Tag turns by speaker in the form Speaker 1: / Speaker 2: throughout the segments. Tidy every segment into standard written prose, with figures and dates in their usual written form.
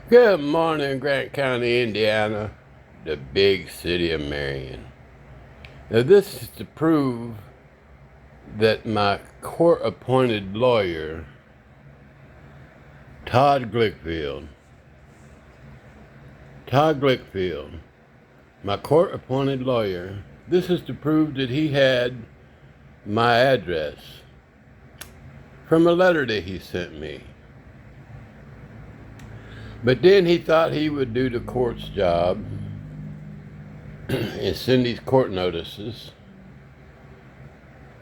Speaker 1: Good morning, Grant County, Indiana, the big city of Marion. Now, this is to prove that my court-appointed lawyer, Todd Glickfield, my court-appointed lawyer, this is to prove that he had my address from a letter that he sent me. But then he thought he would do the court's job and send these court notices.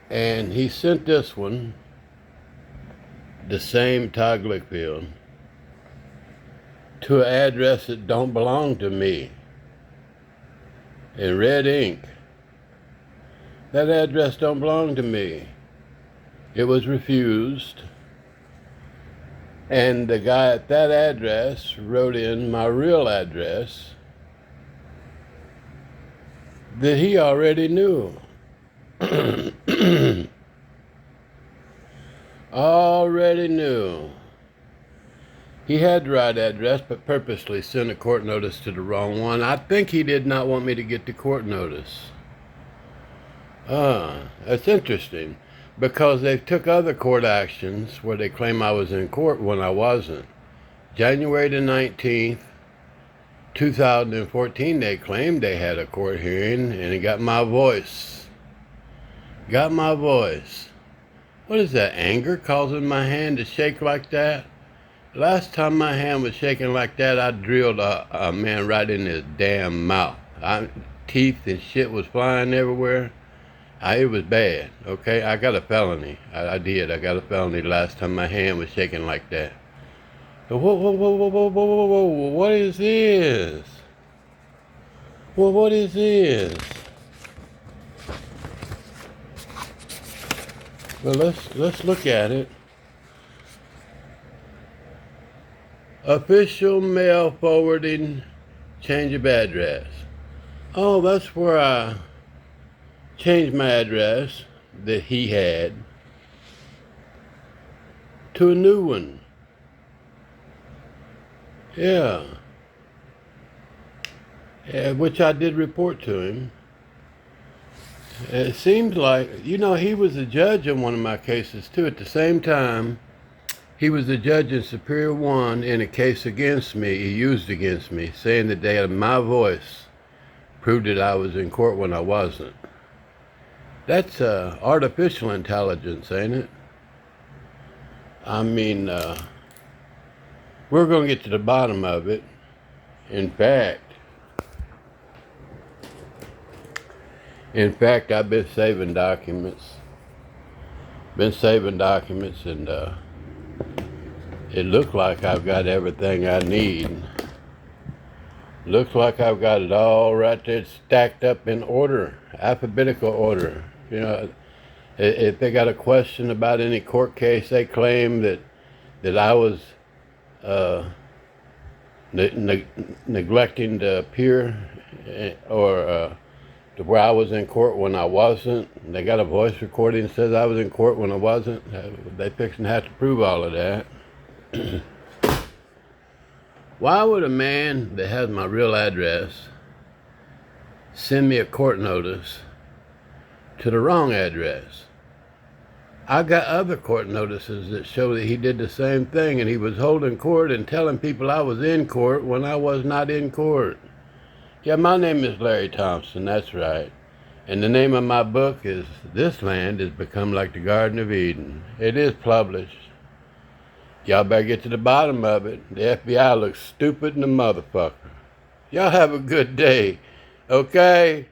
Speaker 1: And he sent this one, the same Todd Glickfield, to an address that don't belong to me, in red ink. That address don't belong to me. It was refused. And the guy at that address wrote in my real address that he already knew. Already knew. He had the right address, but purposely sent a court notice to the wrong one. I think he did not want me to get the court notice. That's interesting, because they took other court actions where they claim I was in court when I wasn't. January the 19th, 2014, they claimed they had a court hearing, and it got my voice. Got my voice. What is that, anger causing my hand to shake like that? Last time my hand was shaking like that, I drilled a man right in his damn mouth. Teeth and shit was flying everywhere. It was bad, okay? I got a felony. I did. I got a felony last time my hand was shaking like that. Whoa, what is this? Well, what is this? Well, let's look at it. Official mail forwarding, change of address. Oh, that's where I changed my address that he had to a new one. Yeah, which I did report to him. It seems like, he was a judge in one of my cases too. At the same time, he was the judge in Superior 1 in a case against me, he used against me, saying that they had my voice proved that I was in court when I wasn't. That's artificial intelligence, ain't it? I mean, we're going to get to the bottom of it. In fact, I've been saving documents. And it looks like I've got everything I need. Looks like I've got it all right there stacked up in order, alphabetical order. If they got a question about any court case, they claim that I was neglecting to appear, or to where I was in court when I wasn't. They got a voice recording that says I was in court when I wasn't. They fixing to have to prove all of that. Why would a man that has my real address send me a court notice to the wrong address? I got other court notices that show that he did the same thing, and he was holding court and telling people I was in court when I was not in court. Yeah, my name is Larry Thompson, that's right. And the name of my book is This Land Has Become Like the Garden of Eden. It is published. Y'all better get to the bottom of it. The FBI looks stupid in the motherfucker. Y'all have a good day, okay?